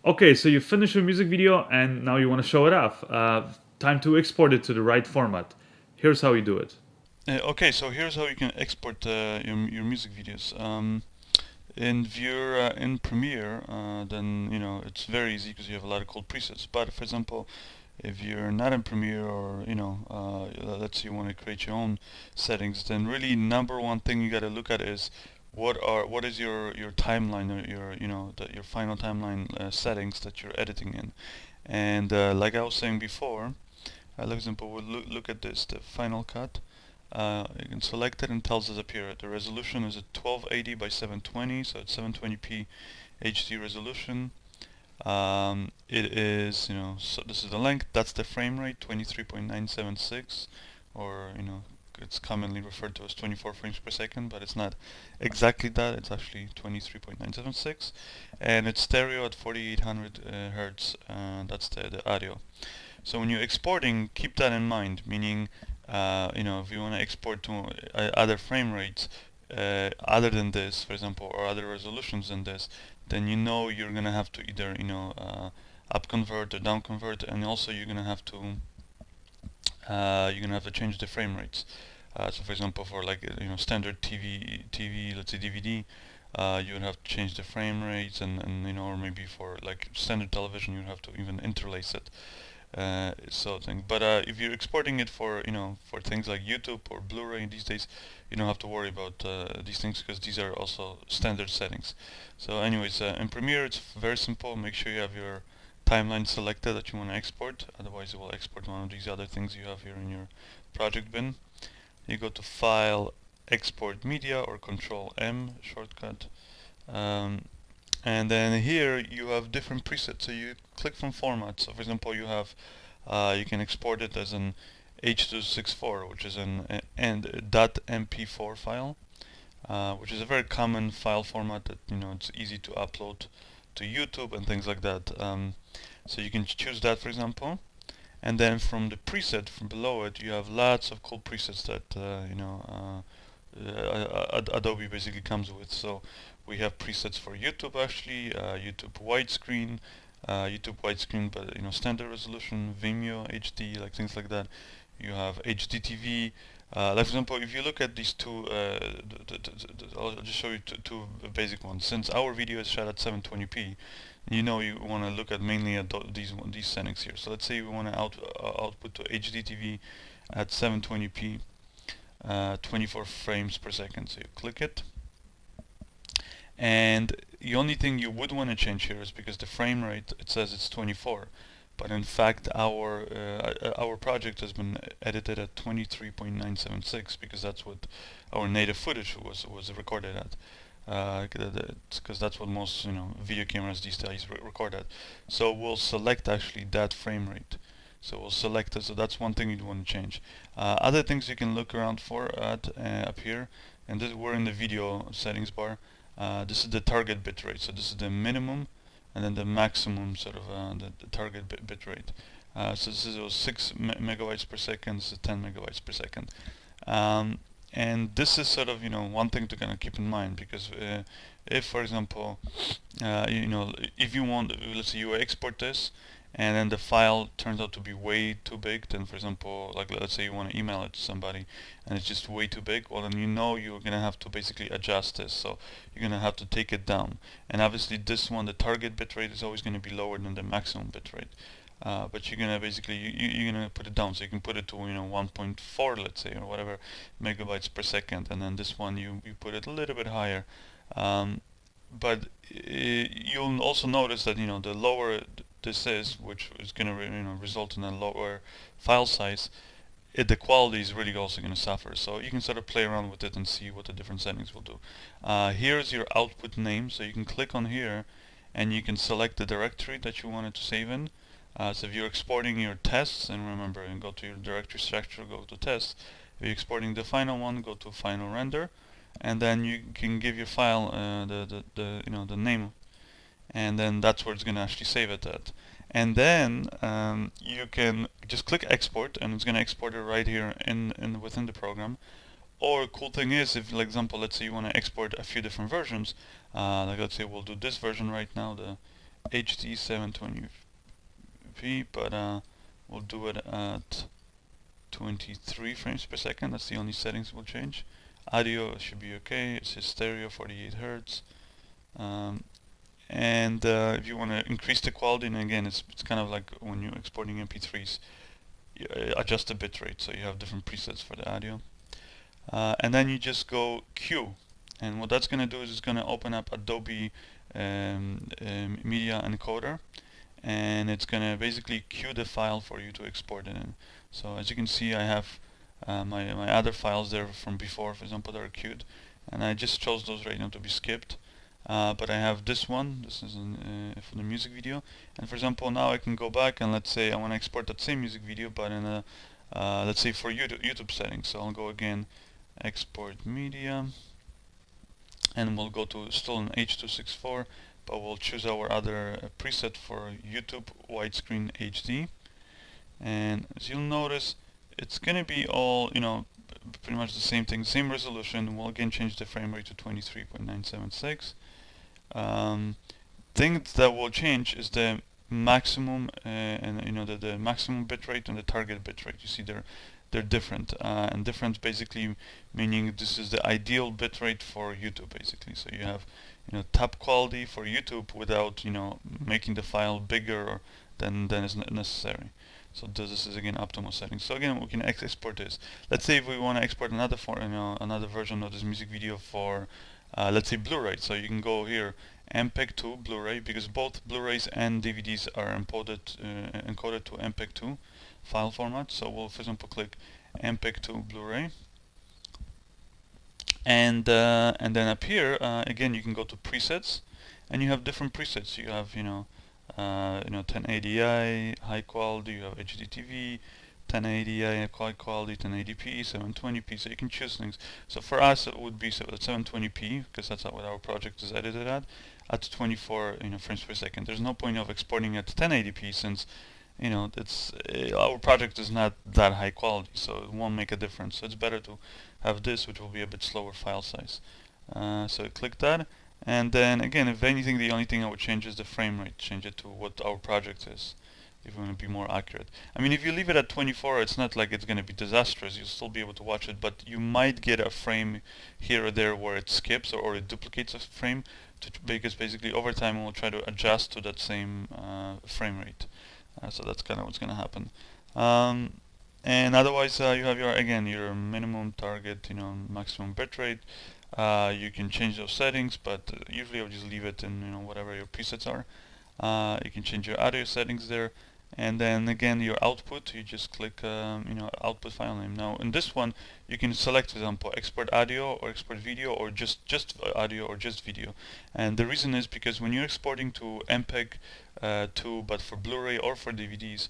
Okay, so you finish your music video and now you want to show it off. Time to export it to the right format. Here's how you do it. Okay, so here's how you can export your music videos. If you're in Premiere, then it's very easy because you have a lot of cool presets. But for example, if you're not in Premiere or let's say you want to create your own settings, then really number one thing you got to look at is what is your timeline or your final timeline settings that you're editing in. And like I was saying before, for example, we'll look at this, the Final Cut. You can select it and it tells us up here the resolution is a 1280 by 720, so it's 720p HD resolution. It is, so this is the length, that's the frame rate, 23.976, or it's commonly referred to as 24 frames per second, but it's not exactly that, it's actually 23.976, and it's stereo at 4800 hertz, that's the audio. So when you're exporting, keep that in mind, meaning, if you want to export to other frame rates, other than this, for example, or other resolutions than this, then you're gonna have to either up convert or down convert, and also you're gonna have to change the frame rates. So for example, for like standard TV, let's say DVD, you would have to change the frame rates, and or maybe for like standard television, you'd have to even interlace it. But if you're exporting it for for things like YouTube or Blu-ray these days, you don't have to worry about these things because these are also standard settings. So anyways, in Premiere it's very simple. Make sure you have your timeline selected that you want to export. Otherwise, it will export one of these other things you have here in your project bin. You go to File, Export Media, or Control M shortcut. Um, and then here you have different presets. So you click from format. So for example, you can export it as an H.264, which is an and .mp4 file, which is a very common file format that it's easy to upload to YouTube and things like that. So you can choose that, for example, and then from the preset from below it, you have lots of cool presets that Adobe basically comes with. So we have presets for YouTube actually, YouTube widescreen, but standard resolution, Vimeo HD, like things like that. You have HDTV. Like for example, if you look at these two, I'll just show you two basic ones. Since our video is shot at 720p, you want to look at mainly at these settings here. So let's say we want to output to HDTV at 720p, 24 frames per second. So you click it, and the only thing you would want to change here is because the frame rate, it says it's 24, but in fact our project has been edited at 23.976 because that's what our native footage was recorded at. Because that's what most video cameras these days record at. So we'll select actually that frame rate. So we'll select it. So that's one thing you'd want to change. Other things you can look around for at up here, and we're in the video settings bar. This is the target bit rate. So this is the minimum, and then the maximum sort of the target bit rate. So this is 6 megabytes per second. This is 10 megabytes per second. And this is sort of one thing to kind of keep in mind, because if for example if you want, let's say you export this and then the file turns out to be way too big, then for example, like let's say you want to email it to somebody and it's just way too big, well then you're gonna have to basically adjust this. So you're gonna have to take it down, and obviously this one, the target bitrate, is always going to be lower than the maximum bitrate. But you're gonna basically you're gonna put it down, so you can put it to 1.4, let's say, or whatever megabytes per second, and then this one you put it a little bit higher. Um, but you'll also notice that the lower this is, which is gonna result in a lower file size, the quality is really also going to suffer. So you can sort of play around with it and see what the different settings will do. Here's your output name, so you can click on here and you can select the directory that you wanted to save in. So if you're exporting your tests, and remember, and go to your directory structure, go to tests. If you're exporting the final one, go to final render, and then you can give your file the name, and then that's where it's going to actually save it at. And then you can just click export, and it's going to export it right here in within the program. Or cool thing is, if, like example, let's say you want to export a few different versions, like let's say we'll do this version right now, the HD 720p, but we'll do it at 23 frames per second. That's the only settings we'll change. Audio should be okay. It says stereo 48 hertz. And if you want to increase the quality, and again, it's kind of like when you're exporting MP3s, you adjust the bitrate, so you have different presets for the audio. And then you just go Q, and what that's going to do is it's going to open up Adobe Media Encoder, and it's going to basically queue the file for you to export it in. So as you can see, I have my other files there from before, for example, that are queued, and I just chose those right now to be skipped. But I have this one. This is for the music video, and for example, now I can go back and let's say I want to export that same music video, but in a let's say for YouTube settings. So I'll go again, export media, and we'll go to still in H.264, but we'll choose our other preset for YouTube widescreen HD. And as you'll notice, it's gonna be all, you know, pretty much the same thing, same resolution. We'll again change the frame rate to 23.976. Things that will change is the maximum and you know the maximum bitrate and the target bitrate. You see they're different, and different basically meaning this is the ideal bitrate for YouTube basically. So you have, you know, top quality for YouTube without, you know, making the file bigger than is necessary. So this is again optimal settings. So again, we can export this. Let's say if we want to export another another version of this music video for let's say Blu-ray. So you can go here, MPEG-2 Blu-ray, because both Blu-rays and DVDs are encoded to MPEG-2 file format. So we'll, for example, click MPEG-2 Blu-ray, and then up here again you can go to presets, and you have different presets. You have 1080i high quality, you have HDTV, 1080i high quality, 1080p, 720p. So you can choose things. So for us it would be 720p because that's what our project is edited at 24 frames per second. There's no point of exporting at 1080p since it's our project is not that high quality, so it won't make a difference. So it's better to have this, which will be a bit slower file size. So click that, and then again, if anything, the only thing I would change is the frame rate. Change it to what our project is, if we want to be more accurate. I mean, if you leave it at 24, it's not like it's going to be disastrous. You'll still be able to watch it, but you might get a frame here or there where it skips or it duplicates a frame, because basically over time we'll try to adjust to that same frame rate. So that's kind of what's going to happen. And otherwise, you have your minimum target, maximum bitrate. You can change those settings, but usually I'll just leave it in whatever your presets are. You can change your audio settings there, and then again your output. You just click output file name. Now in this one, you can select, for example, export audio or export video, or just audio or just video. And the reason is because when you're exporting to MPEG-2, but for Blu-ray or for DVDs,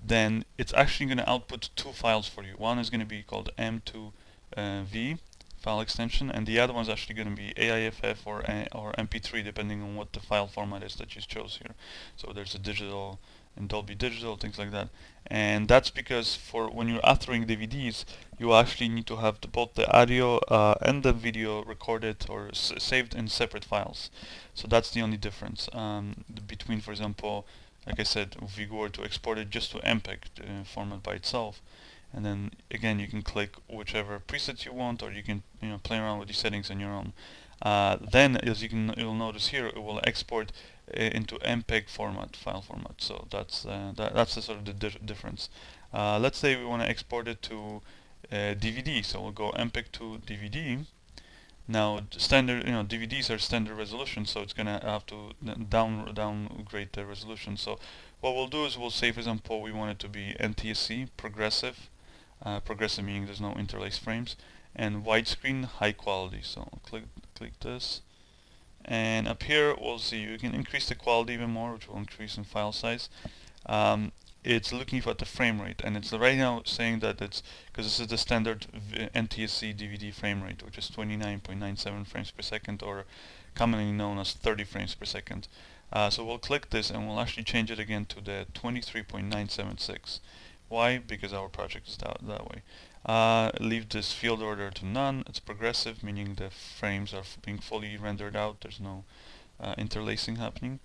then it's actually going to output two files for you. One is going to be called M2V file extension, and the other one is actually going to be AIFF or MP3, depending on what the file format is that you chose here. So there's a digital and Dolby Digital, things like that. And that's because for when you're authoring DVDs, you actually need to have both the audio and the video recorded or saved in separate files. So that's the only difference between, for example, like I said, if you were to export it just to MPEG format by itself, and then again you can click whichever presets you want, or you can play around with these settings on your own. Then, as you'll notice here, it will export into MPEG format, file format. So that's the sort of the difference. Let's say we want to export it to DVD, so we'll go MPEG to DVD. Now, standard, DVDs are standard resolution, so it's gonna have to downgrade the resolution. So what we'll do is we'll say, for example, we want it to be NTSC, progressive. Progressive meaning there's no interlaced frames, and widescreen, high quality. So I'll click this, and up here we'll see you can increase the quality even more, which will increase in file size. It's looking for the frame rate, and it's right now saying that it's because this is the standard NTSC DVD frame rate, which is 29.97 frames per second, or commonly known as 30 frames per second. So we'll click this, and we'll actually change it again to the 23.976. Why? Because our project is that way. Leave this field order to none. It's progressive, meaning the frames are being fully rendered out. There's no interlacing happening.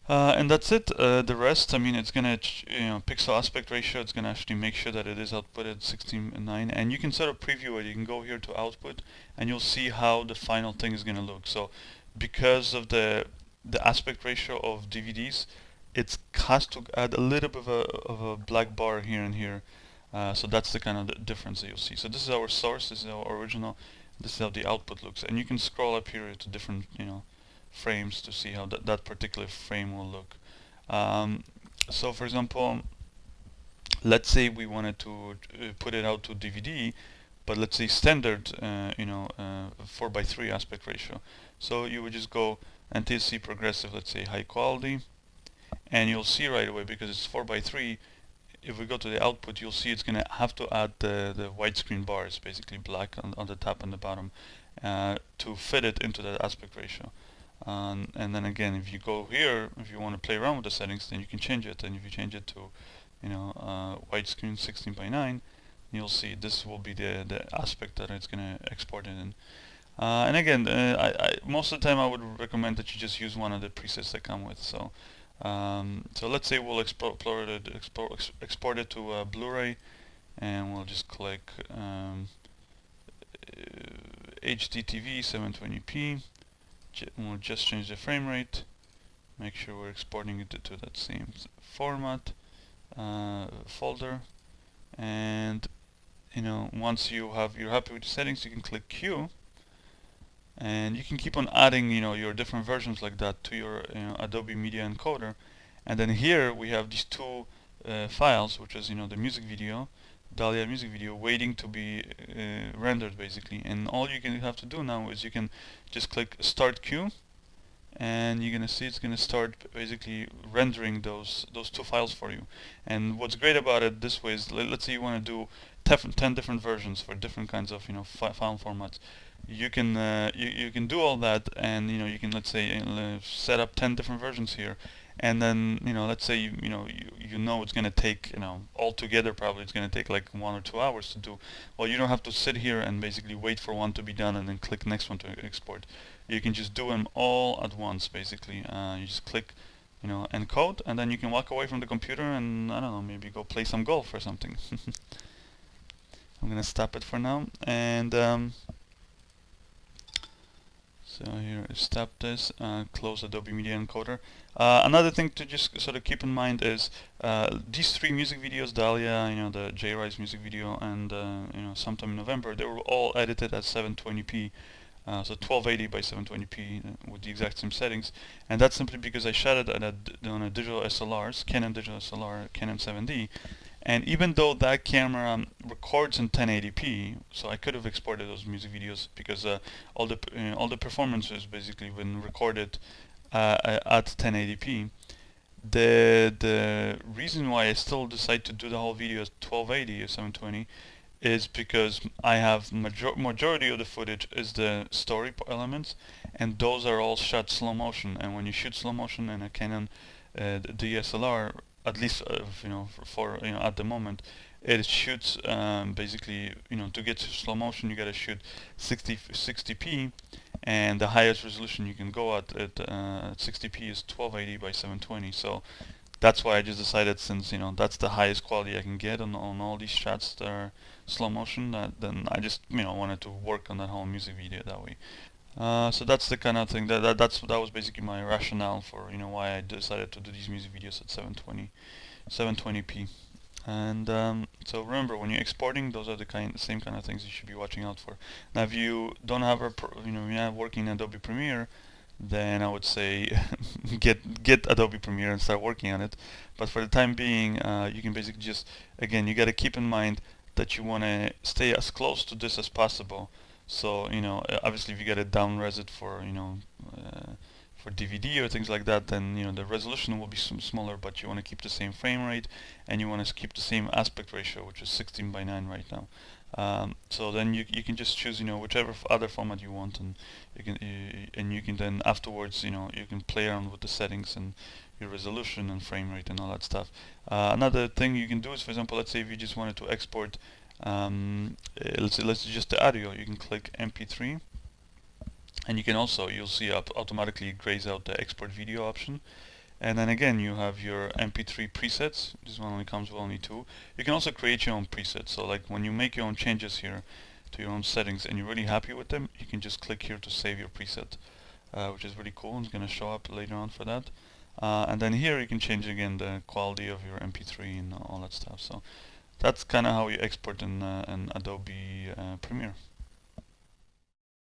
And that's it. The rest, I mean, it's gonna, pixel aspect ratio. It's gonna actually make sure that it is outputted 16:9, and you can sort of preview it. You can go here to output, and you'll see how the final thing is gonna look. So, because of the aspect ratio of DVDs, it has to add a little bit of a black bar here and here. So that's the kind of the difference that you'll see. So this is our source. This is our original. This is how the output looks, and you can scroll up here to different, frames to see how that particular frame will look. So for example, let's say we wanted to put it out to DVD, but let's say standard, 4:3 aspect ratio. So you would just go NTSC progressive, let's say high quality, and you'll see right away, because it's 4:3, if we go to the output, you'll see it's going to have to add the widescreen bars, basically black on the top and the bottom, to fit it into that aspect ratio. And then again, if you go here, if you want to play around with the settings, then you can change it. And if you change it to, widescreen 16:9, you'll see this will be the aspect that it's going to export it in. And again, most of the time I would recommend that you just use one of the presets that come with. So let's say we'll export it to Blu-ray, and we'll just click HDTV 720p. We'll just change the frame rate, make sure we're exporting it to that same format folder, and once you're happy with the settings, you can click Q, and you can keep on adding your different versions like that to your Adobe Media Encoder. And then here we have these two files, which is the music video, Dahlia music video, waiting to be rendered basically. And all you can have to do now is you can just click Start Queue, and you're gonna see it's gonna start basically rendering those two files for you. And what's great about it this way is, let's say you want to do 10 different versions for different kinds of file formats. You can you can do all that, and you can, let's say, set up 10 different versions here, and then let's say it's going to take altogether probably it's going to take like 1 or 2 hours to do. Well, you don't have to sit here and basically wait for one to be done and then click next one to export. You can just do them all at once basically. You just click encode, and then you can walk away from the computer and, I don't know, maybe go play some golf or something. I'm gonna stop it for now, and so here, stop this, close Adobe Media Encoder. Another thing to just sort of keep in mind is these three music videos, Dahlia, the J-Rise music video, and Sometime in November, they were all edited at 720p. So 1280 by 720p with the exact same settings, and that's simply because I shot it on a digital SLRs, Canon digital SLR, Canon 7D, and even though that camera records in 1080p, so I could have exported those music videos because all the performances basically been recorded at 1080p. The reason why I still decide to do the whole video at 1280 or 720 is because I have majority of the footage is the story elements, and those are all shot slow motion. And when you shoot slow motion in a Canon DSLR, at least for at the moment, it shoots basically to get to slow motion you gotta shoot 60p, and the highest resolution you can go at 60p is 1280 by 720. So that's why I just decided, since that's the highest quality I can get on all these shots that are slow motion, then I just wanted to work on that whole music video that way. So that's the kind of thing that was basically my rationale for why I decided to do these music videos at 720p. And so remember, when you're exporting, those are the same kind of things you should be watching out for. Now, if you don't have you're not working in Adobe Premiere, then I would say get Adobe Premiere and start working on it. But for the time being, you can basically just, again, you got to keep in mind that you want to stay as close to this as possible. So obviously, if you got to down-res it for for DVD or things like that, then the resolution will be smaller, but you want to keep the same frame rate, and you want to keep the same aspect ratio, which is 16:9 right now. So then you can just choose whichever other format you want, and you can then afterwards you can play around with the settings and your resolution and frame rate and all that stuff. Another thing you can do is, for example, let's say if you just wanted to export, let's just the audio, you can click MP3, and you can also, you'll see automatically grays out the export video option, And then again, you have your MP3 presets. This one only comes with only 2. You can also create your own presets. So like when you make your own changes here to your own settings and you're really happy with them, you can just click here to save your preset, which is really cool. It's going to show up later on for that. And then here you can change again the quality of your MP3 and all that stuff. So that's kind of how you export in Adobe Premiere.